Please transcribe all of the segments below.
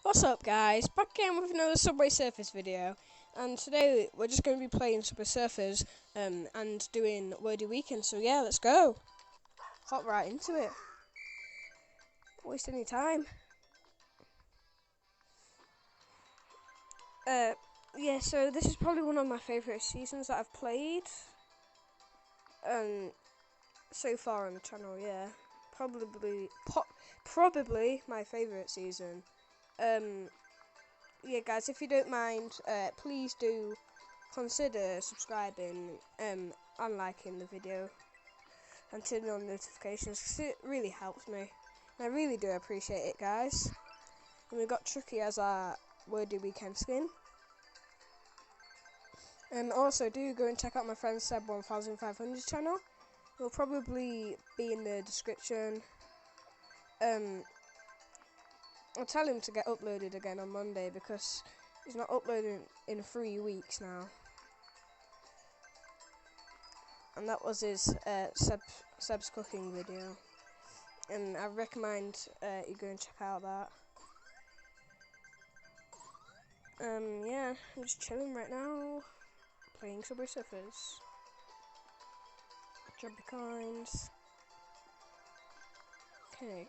What's up guys, back again with another Subway Surfers video, and today we're just going to be playing Subway Surfers and doing wordy weekend, so yeah, let's go. Hop right into it. Don't waste any time. Yeah, so this is probably one of my favourite seasons that I've played so far on the channel, yeah. Probably my favourite season. Yeah guys, if you don't mind, please do consider subscribing and liking the video and turning on notifications because it really helps me. And I really do appreciate it, guys. And we've got Tricky as our wordy weekend skin. And also do go and check out my friend Seb 1500 channel. It will probably be in the description. I'll tell him to get uploaded again on Monday because he's not uploading in 3 weeks now. And that was his Seb's cooking video. And I recommend you go and check out that. Yeah, I'm just chilling right now, playing Subway Surfers. Jumpy coins. Okay.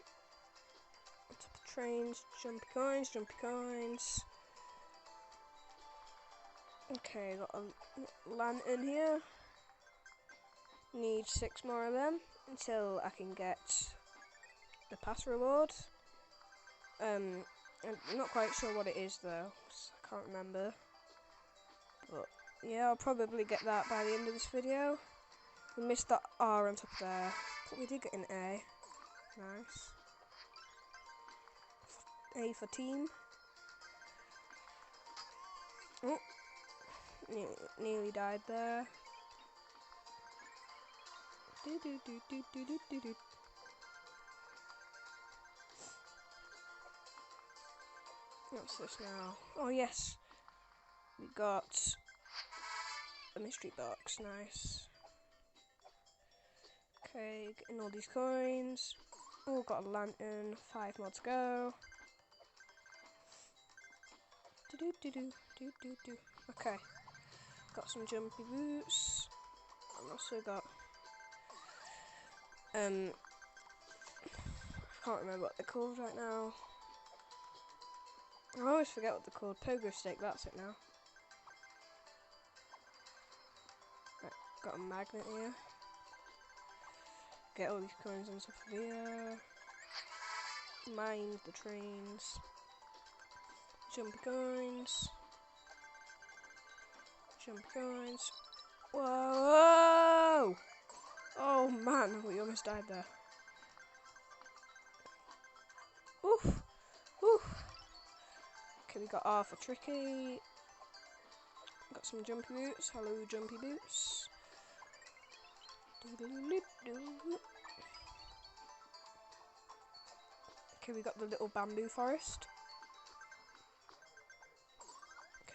On top of trains, jumpy coins, jumpy coins. Okay, got a lantern here. Need 6 more of them until I can get the pass reward. I'm not quite sure what it is though, so I can't remember. But yeah, I'll probably get that by the end of this video. We missed that R on top of there, but we did get an A. Nice. A for team. Oh, nearly died there. What's this now? Oh yes, we got a mystery box. Nice. Okay, getting all these coins. Oh, got a lantern. 5 more to go. Okay, got some jumpy boots. I've also got I can't remember what they're called right now. I always forget what they're called. Pogo stick, that's it now. Right, got a magnet here. Get all these coins on top of here. Mine the trains. Jumpy coins. Jumpy coins. Whoa! Oh man, we almost died there. Oof! Oof! Okay, we got R for Tricky. Got some jumpy boots. Hello, jumpy boots. Okay, we got the little bamboo forest.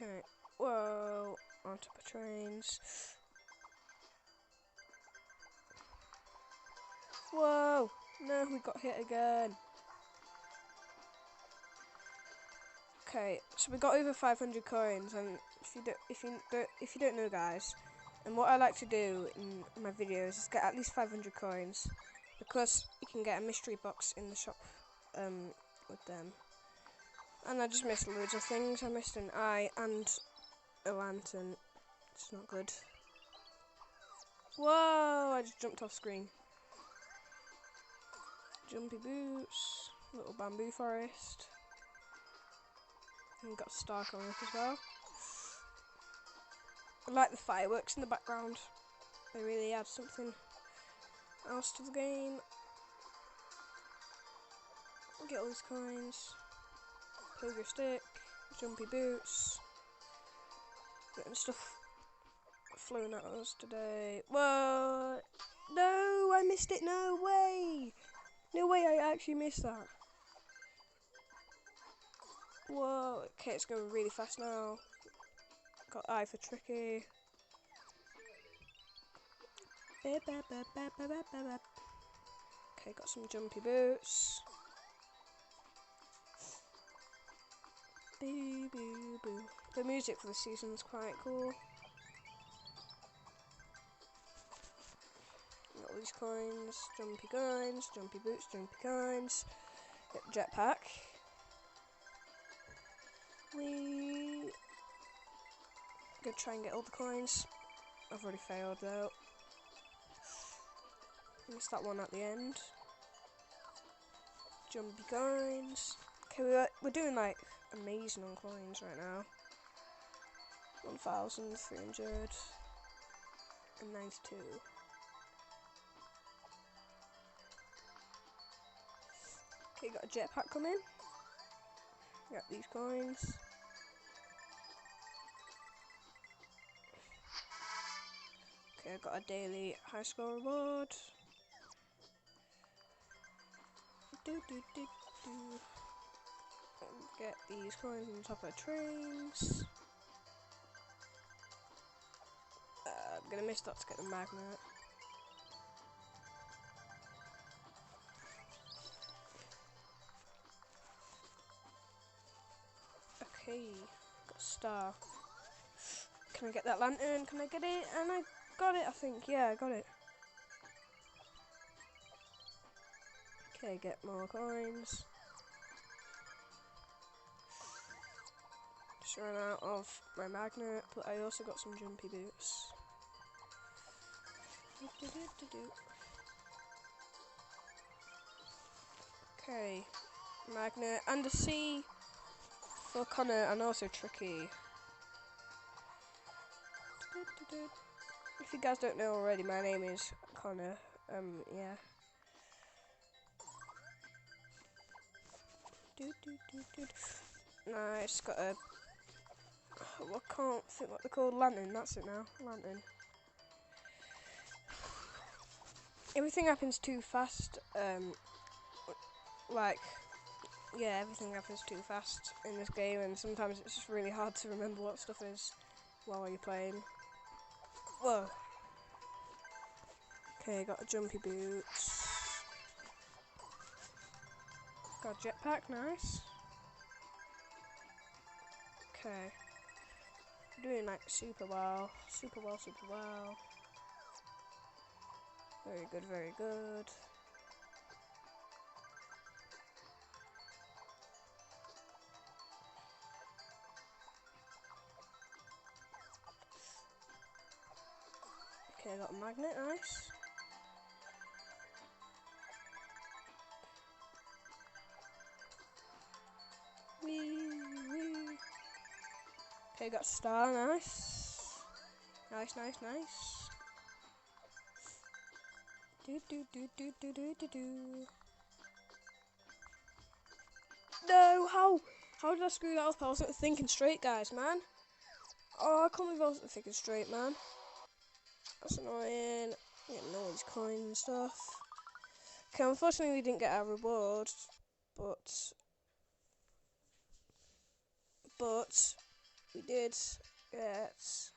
Okay, whoa, on top of trains. Whoa, no, we got hit again. Okay, so we got over 500 coins, and if you don't know, guys, and what I like to do in my videos is get at least 500 coins, because you can get a mystery box in the shop with them. And I just missed loads of things. I missed an eye and a lantern. It's not good. Whoa! I just jumped off screen. Jumpy boots, little bamboo forest. And we've got a star coming up as well. I like the fireworks in the background. They really add something else to the game. Get all these coins. Pogo stick, jumpy boots. Getting stuff flown at us today. Whoa! No, I missed it. No way! No way, I actually missed that. Whoa! Okay, it's going really fast now. Got eye for Tricky. Okay, got some jumpy boots. boo. The music for the season is quite cool. Got all these coins, jumpy boots, jumpy coins. Get the jetpack. We gonna try and get all the coins. I've already failed though. Missed that one at the end. Jumpy coins. Okay, we're doing like amazing on coins right now. 1,392. Okay, got a jetpack coming. Got these coins. Okay, I got a daily high score reward. Get these coins on top of trains. I'm gonna miss that to get the magnet. Okay, got a star. Can I get that lantern? Can I get it? And I got it, I think. Yeah, I got it. Okay, get more coins. Just ran out of my magnet, but I also got some jumpy boots. Okay, magnet and a C for Connor, and also Tricky. If you guys don't know already, my name is Connor. Yeah. Nice, got a. I can't think what they're called. Lantern. That's it now. Lantern. Everything happens too fast. Like, yeah, everything happens too fast in this game, and sometimes it's just really hard to remember what stuff is while you're playing. Whoa. Okay, got a jumpy boots. Got a jetpack, nice. Okay. Doing like super well. Super well. Very good, very good. Okay, I got a magnet, nice. Wee. Okay, got a star, nice. Nice. No, how did I screw that up? I wasn't thinking straight, guys, man. Oh, I can't believe I wasn't thinking straight, man. That's annoying. Getting all these coins and stuff. Okay, unfortunately we didn't get our reward, but we did get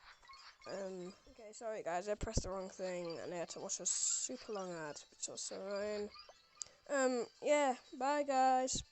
okay, sorry guys, I pressed the wrong thing and I had to watch a super long ad, which was so annoying. Yeah, bye guys.